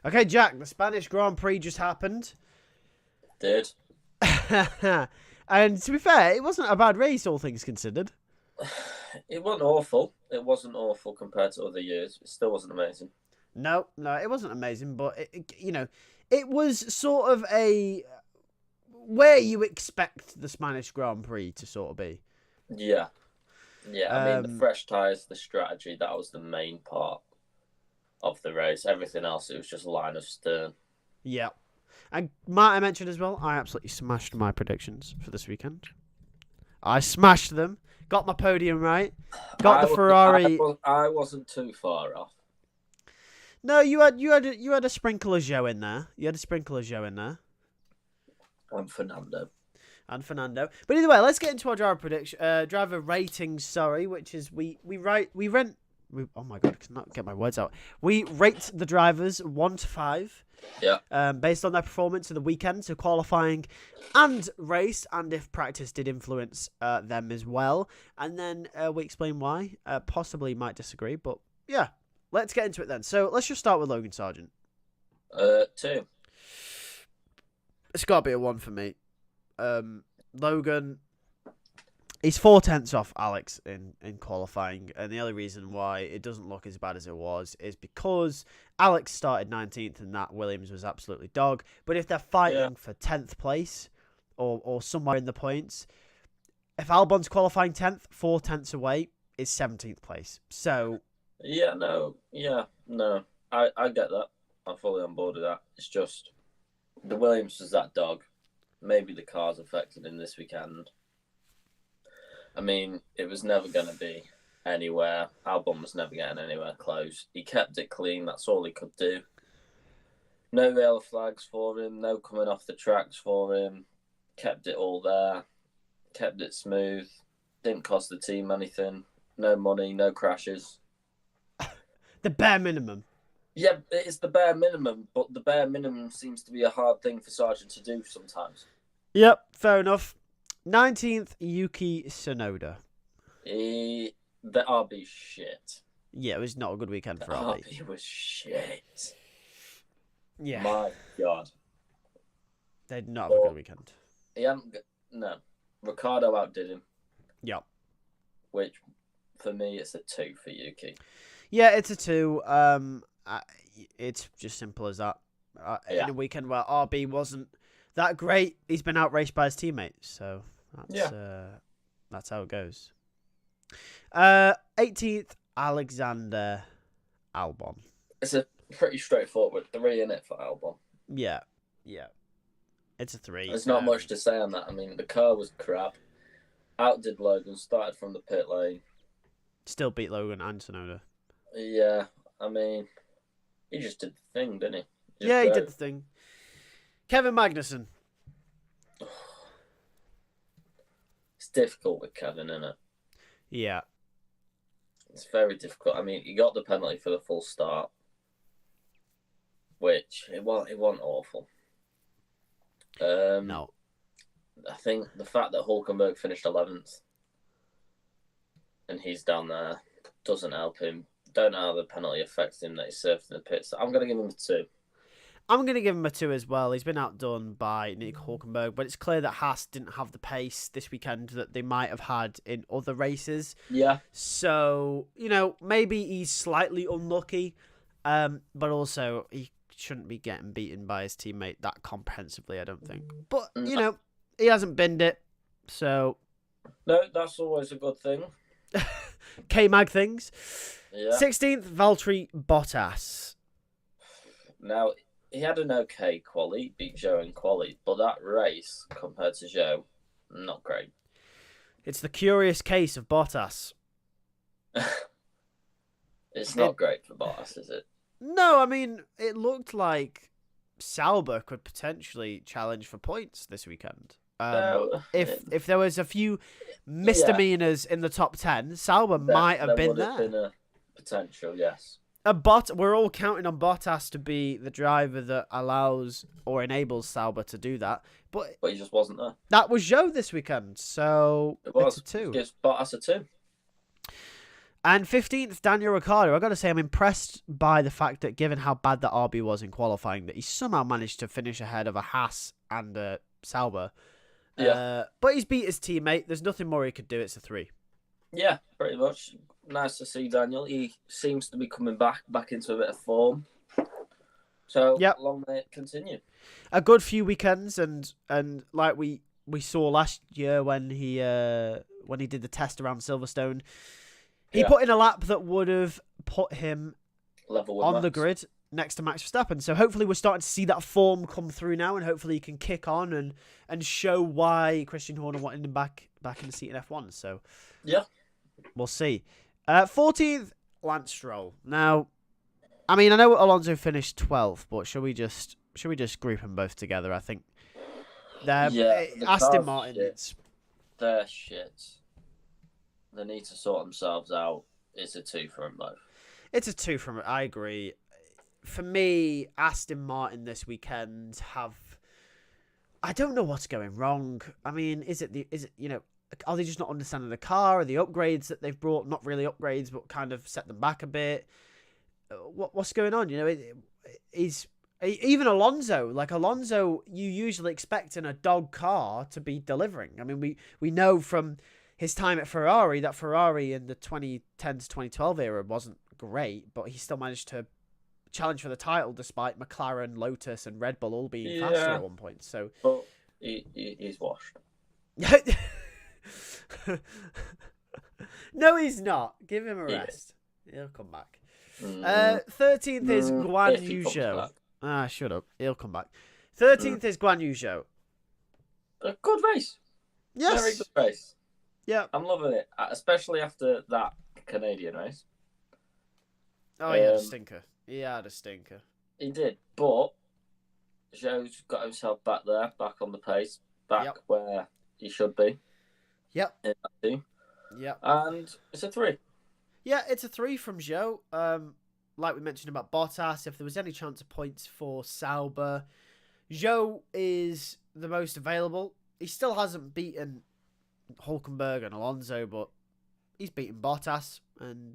Okay, Jack, the Spanish Grand Prix just happened. Did. And to be fair, it wasn't a bad race, all things considered. It wasn't awful. It wasn't awful compared to other years. It still wasn't amazing. No, it wasn't amazing, but, it was sort of a where you expect the Spanish Grand Prix to sort of be. Yeah. Yeah, I mean, the Um, fresh tyres, the strategy, that was the main part of the race. Everything else, it was just line of stern. yeah. And Matt, I mentioned as well, I absolutely smashed my predictions for this weekend. I smashed them. Got my podium right. Got the Ferrari. I wasn't too far off. No, you had a sprinkle of Joe in there. You had a sprinkle of Joe in there. And Fernando. And Fernando. But either way, let's get into our driver ratings. Sorry, which is oh my god, I cannot get my words out. We rate the drivers 1 to 5. Yeah. Based on their performance of the weekend, so qualifying and race, and if practice did influence them as well. And then we explain why. Possibly might disagree, but yeah, let's get into it then. So let's just start with Logan Sargent. 2. It's got to be a 1 for me. Logan, he's 4/10 off Alex in qualifying, and the only reason why it doesn't look as bad as it was is because Alex started 19th and that Williams was absolutely dog. But if they're fighting for 10th place or somewhere in the points, if Albon's qualifying 10th, 4/10 away is 17th place. So No. I get that. I'm fully on board with that. It's just the Williams was that dog. Maybe the car's affected him this weekend. I mean, it was never going to be anywhere. Albon was never getting anywhere close. He kept it clean. That's all he could do. No yellow flags for him. No coming off the tracks for him. Kept it all there. Kept it smooth. Didn't cost the team anything. No money. No crashes. the bare minimum. Yeah, it's the bare minimum, but the bare minimum seems to be a hard thing for Sargent to do sometimes. Yep, fair enough. 19th, Yuki Tsunoda. The RB shit. Yeah, it was not a good weekend for RB. RB was shit. Yeah. My God. They did not have a good weekend. No. Ricardo outdid him. Yep. Which, for me, it's a 2 for Yuki. Yeah, it's a 2. It's just simple as that. In a weekend where RB wasn't that great, he's been outraced by his teammates. So that's how it goes. 18th, Alexander Albon. It's a pretty straightforward 3 in it for Albon. Yeah. It's a 3. There's not much to say on that. I mean, the car was crap. Outdid Logan, started from the pit lane. Still beat Logan and Tsunoda. Yeah, I mean, he just did the thing, didn't he? He did the thing. Kevin Magnussen. It's difficult with Kevin, isn't it? Yeah. It's very difficult. I mean, he got the penalty for the full start, which it wasn't awful. No. I think the fact that Hulkenberg finished 11th and he's down there doesn't help him. Don't know how the penalty affects him that he's surfed in the pits. I'm going to give him a 2. I'm going to give him a 2 as well. He's been outdone by Nick Hulkenberg, but it's clear that Haas didn't have the pace this weekend that they might have had in other races. Yeah. So, maybe he's slightly unlucky, but also he shouldn't be getting beaten by his teammate that comprehensively, I don't think. But, he hasn't binned it, so... No, that's always a good thing. K-Mag things. Yeah. 16th, Valtteri Bottas. Now, he had an okay quali, beat Joe in quali, but that race, compared to Joe, not great. It's the curious case of Bottas. It's not great for Bottas, is it? No, I mean, it looked like Sauber could potentially challenge for points this weekend. If there was a few misdemeanors in the top 10, Sauber might have been there. Been a potential, yes. We're all counting on Bottas to be the driver that allows or enables Sauber to do that. But he just wasn't there. That was Joe this weekend, so it was. It's a 2. Gives Bottas a 2. And 15th, Daniel Ricciardo. I got to say, I'm impressed by the fact that, given how bad that RB was in qualifying, that he somehow managed to finish ahead of a Haas and a Sauber. Yeah. But he's beat his teammate. There's nothing more he could do. It's a 3. Yeah, pretty much. Nice to see Daniel. He seems to be coming back into a bit of form. So Yep. long may it continue. A good few weekends, and like we saw last year when he did the test around Silverstone, he put in a lap that would have put him level with on Max. the grid next to Max Verstappen. So hopefully we're starting to see that form come through now, and hopefully he can kick on and show why Christian Horner wanted him back in the seat in F1. So yeah, we'll see. 14th, Lance Stroll. Now, I mean, I know Alonso finished 12th, but should we just group them both together? I think Aston Martin. They're shit. They need to sort themselves out. It's a 2 for them both. It's a 2 from it. I agree. For me, Aston Martin this weekend I don't know what's going wrong. I mean, is it are they just not understanding the car? Are the upgrades that they've brought not really upgrades, but kind of set them back a bit? What's going on? Is even Alonso, you usually expect in a dog car to be delivering. I mean, we know from his time at Ferrari that Ferrari in the 2010 to 2012 era wasn't great, but he still managed to challenge for the title despite McLaren, Lotus, and Red Bull all being faster at one point. So, but he's washed. No, he's not. Give him a rest. He'll come back. 13th is Guan Yu Zhou. Shut up. He'll come back. 13th is Guan Yu Zhou. A good race. Yes. Very good race. Yeah. I'm loving it, especially after that Canadian race. Oh, he had a stinker. He had a stinker. He did, but Zhou's got himself back there, back on the pace, back where he should be. Yep. In that team. Yep. And it's a 3. Yeah, it's a 3 from Zhou. Like we mentioned about Bottas, if there was any chance of points for Sauber, Zhou is the most available. He still hasn't beaten Hulkenberg and Alonso, but he's beaten Bottas and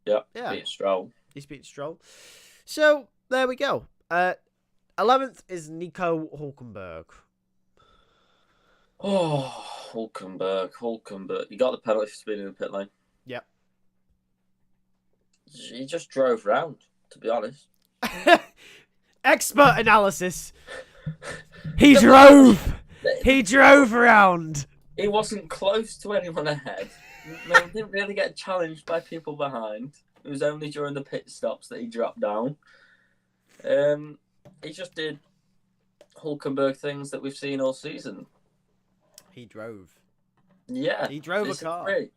beaten Stroll. He's beaten Stroll. So there we go. 11th is Nico Hulkenberg. Oh, Hulkenberg. He got the penalty for speeding in the pit lane. Yep. He just drove round, to be honest. Expert analysis. He drove. He drove around. He wasn't close to anyone ahead. No, he didn't really get challenged by people behind. It was only during the pit stops that he dropped down. He just did Hulkenberg things that we've seen all season. He drove. Yeah. He drove a car. Great.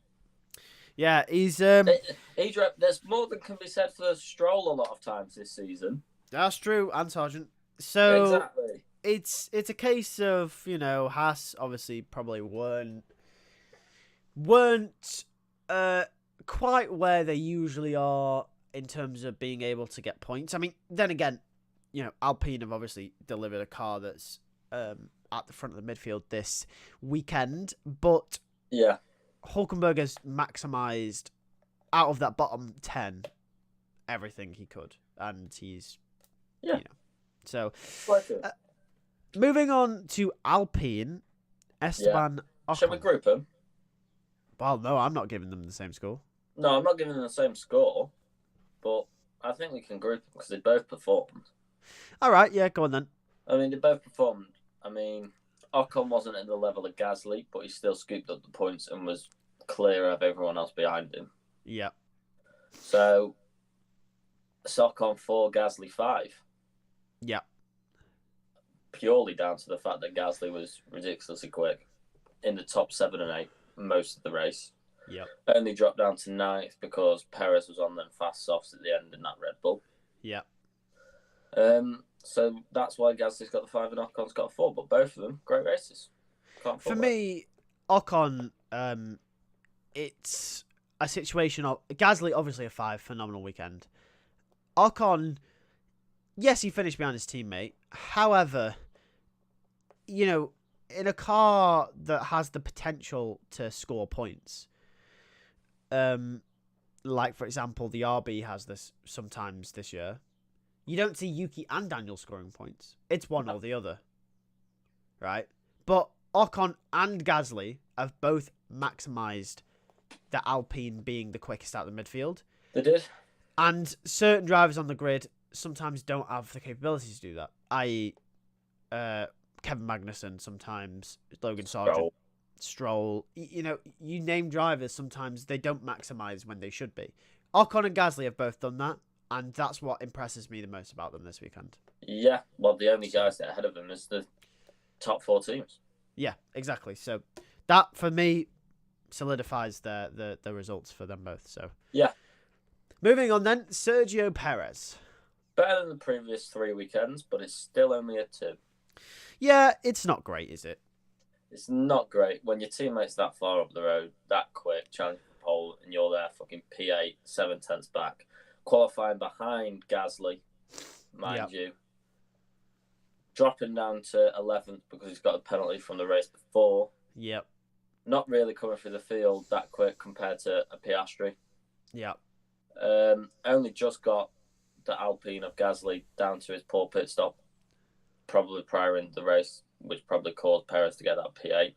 Yeah, he's he drove. There's more than can be said for Stroll a lot of times this season. That's true, and Sargent. So exactly. It's a case of, Haas obviously probably weren't quite where they usually are in terms of being able to get points. I mean, then again, Alpine have obviously delivered a car that's at the front of the midfield this weekend, but yeah, Hulkenberg has maximised out of that bottom 10 everything he could, and he's so. Moving on to Alpine, Esteban Ocon. Shall we group them? Well, no, I'm not giving them the same score. No, I'm not giving them the same score, but I think we can group them because they both performed. All right, yeah, go on then. I mean, they both performed. I mean, Ocon wasn't at the level of Gasly, but he still scooped up the points and was clear of everyone else behind him. Yeah. So, it's Ocon 4, Gasly 5. Yeah. Purely down to the fact that Gasly was ridiculously quick in the top 7 and 8 most of the race. Yeah. Only dropped down to 9th because Perez was on them fast softs at the end in that Red Bull. Yeah. So that's why Gasly's got the 5 and Ocon's got a 4, but both of them great races. For me, Ocon, it's a situation of Gasly obviously a 5, phenomenal weekend. Ocon, yes, he finished behind his teammate. However, in a car that has the potential to score points, like for example, the RB has this sometimes this year. You don't see Yuki and Daniel scoring points. It's one or the other, right? But Ocon and Gasly have both maximised the Alpine being the quickest out of the midfield. They did. And certain drivers on the grid sometimes don't have the capability to do that. I.e., Kevin Magnussen sometimes, Logan Sargent, Stroll. You know, you name drivers, sometimes they don't maximise when they should be. Ocon and Gasly have both done that, and that's what impresses me the most about them this weekend. Yeah, well, the only guys that are ahead of them is the top 4 teams. Yeah, exactly. So that, for me, solidifies the results for them both. So yeah. Moving on then, Sergio Perez. Better than the previous 3 weekends, but it's still only a 2. Yeah, it's not great, is it? It's not great when your teammate's that far up the road, that quick, challenging for pole, and you're there fucking P8, 7/10 back, qualifying behind Gasly, mind you, dropping down to 11th because he's got a penalty from the race before. Yep. Not really coming through the field that quick compared to a Piastri. Yep. Only just got the Alpine of Gasly down to his poor pit stop, probably prior in the race, which probably caused Perez to get that P8.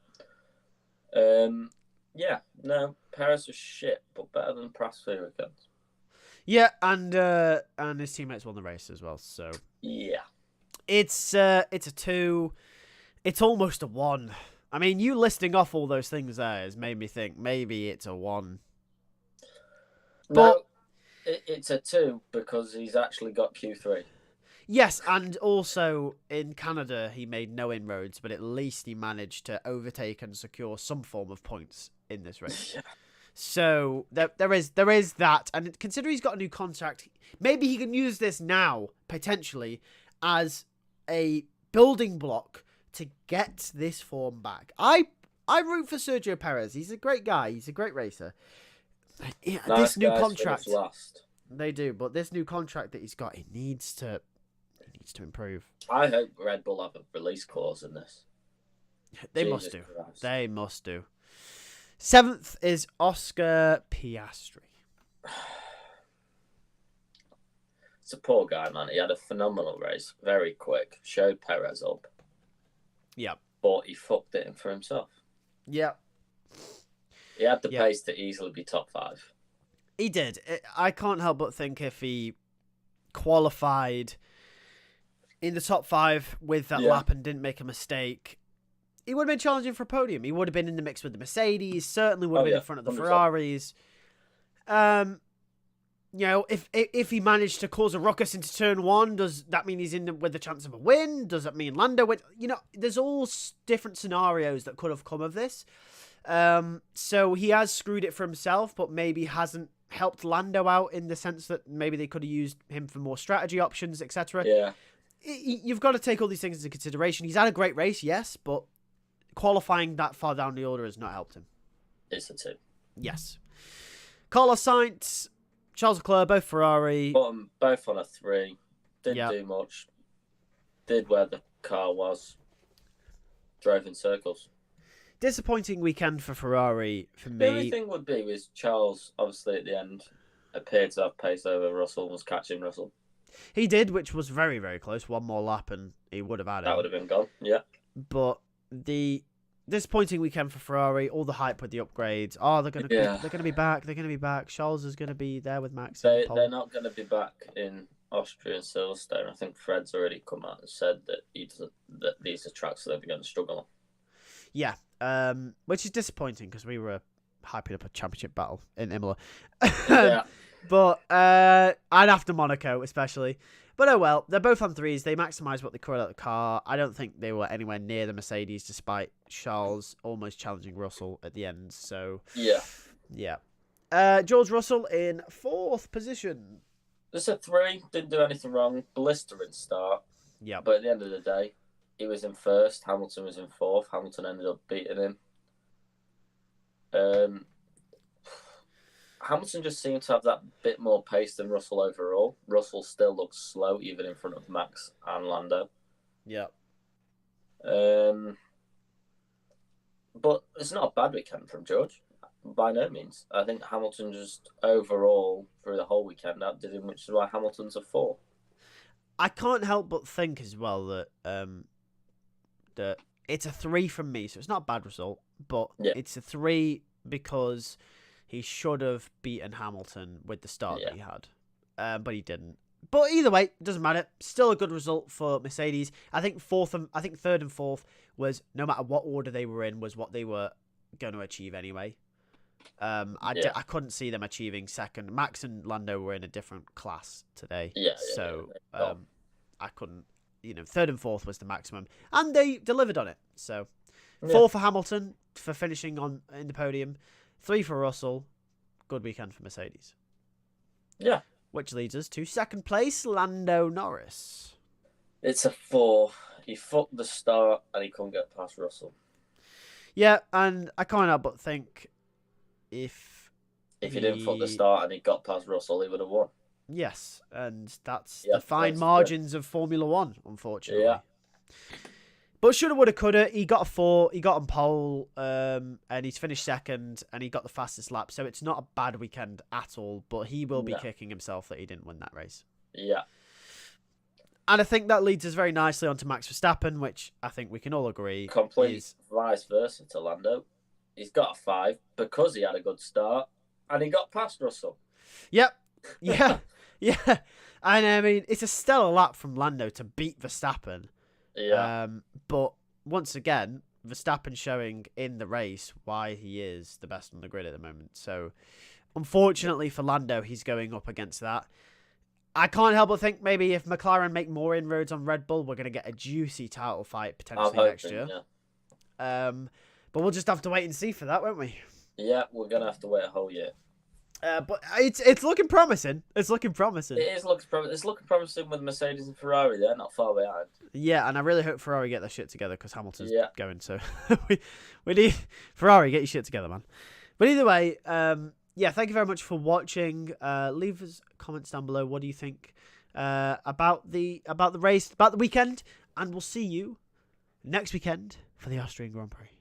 Yeah, no, Perez was shit, but better than past 3 weekends. Yeah, and his teammates won the race as well. So yeah, it's a 2. It's almost a 1. I mean, you listing off all those things there has made me think maybe it's a 1. But it's a 2 because he's actually got Q3. Yes, and also in Canada he made no inroads, but at least he managed to overtake and secure some form of points in this race. Yeah. So there is that, and considering he's got a new contract, maybe he can use this now potentially as a building block to get this form back. I root for Sergio Perez. He's a great guy. He's a great racer. Yeah, Nice this new guys contract, last. they do, but this new contract that he's got, he needs to improve. I hope Red Bull have a release clause in this. They Jesus must do. Christ. They must do. 7th is Oscar Piastri. It's a poor guy, man. He had a phenomenal race, very quick, showed Perez up. Yep. But he fucked it in for himself. Yep. He had the pace to easily be top 5. He did. I can't help but think if he qualified in the top 5 with that lap and didn't make a mistake, he would have been challenging for a podium. He would have been in the mix with the Mercedes, certainly would have been in front of the 100%. Ferraris. You know, if he managed to cause a ruckus into turn 1, does that mean he's in with the chance of a win? Does that mean Lando wins? You know, there's all different scenarios that could have come of this. So he has screwed it for himself, but maybe hasn't helped Lando out in the sense that maybe they could have used him for more strategy options, etc. Yeah. You've got to take all these things into consideration. He's had a great race, yes, but qualifying that far down the order has not helped him. It's a 2. Yes. Carlos Sainz, Charles Leclerc, both Ferrari. Put them both on a 3. Didn't do much. Did where the car was. Drove in circles. Disappointing weekend for Ferrari for me. The only thing would be was Charles, obviously at the end, appeared to have pace over Russell, was catching Russell. He did, which was very, very close. One more lap and he would have had it. That would have been gone, yeah. But the disappointing weekend for Ferrari, all the hype with the upgrades. Oh, they're gonna be back. They're gonna be back. Charles is gonna be there with Max. They're not gonna be back in Austria and Silverstone. I think Fred's already come out and said that that these are tracks that they're going to struggle on. Yeah, which is disappointing because we were hyping up a championship battle in Imola. Yeah. But I'd have to Monaco, especially. But oh well, they're both on 3s. They maximised what they could out of the car. I don't think they were anywhere near the Mercedes, despite Charles almost challenging Russell at the end. So yeah. George Russell in 4th position. It's a 3. Didn't do anything wrong. Blistering start. Yeah. But at the end of the day, he was in 1st. Hamilton was in 4th. Hamilton ended up beating him. Hamilton just seemed to have that bit more pace than Russell overall. Russell still looks slow, even in front of Max and Lando. Yeah. But it's not a bad weekend from George. By no means. I think Hamilton just overall through the whole weekend outdid him, which is why Hamilton's a 4. I can't help but think as well that that it's a 3 from me, so it's not a bad result, but Yeah. it's a 3 because he should have beaten Hamilton with the start that he had, but he didn't. But either way, doesn't matter. Still a good result for Mercedes. I think third and fourth was, no matter what order they were in, was what they were going to achieve anyway. I couldn't see them achieving second. Max and Lando were in a different class today, so I couldn't. Third and fourth was the maximum, and they delivered on it. So 4 for Hamilton for finishing in the podium, 3 for Russell. Good weekend for Mercedes. Yeah. Which leads us to second place, Lando Norris. It's a 4. He fucked the start and he couldn't get past Russell. Yeah, and I can't help but think if he didn't fuck the start and he got past Russell, he would have won. Yes, and that's the fine margins of Formula One, unfortunately. Yeah. But shoulda, woulda, coulda. He got a 4. He got on pole, and he's finished second, and he got the fastest lap. So it's not a bad weekend at all. But he will be kicking himself that he didn't win that race. Yeah. And I think that leads us very nicely onto Max Verstappen, which I think we can all agree complete vice versa to Lando. He's got a 5 because he had a good start, and he got past Russell. Yep. Yeah. Yeah. And I mean, it's a stellar lap from Lando to beat Verstappen. Yeah. But once again, Verstappen showing in the race why he is the best on the grid at the moment. So, unfortunately for Lando, he's going up against that. I can't help but think maybe if McLaren make more inroads on Red Bull, we're going to get a juicy title fight potentially next year. Yeah. But we'll just have to wait and see for that, won't we? Yeah, we're going to have to wait a whole year. But it's looking promising. It's looking promising. It is looking promising. It's looking promising with Mercedes and Ferrari. They're not far behind. Yeah, and I really hope Ferrari get their shit together because Hamilton's going. So we need Ferrari, get your shit together, man. But either way, thank you very much for watching. Leave us comments down below. What do you think about the race, about the weekend? And we'll see you next weekend for the Austrian Grand Prix.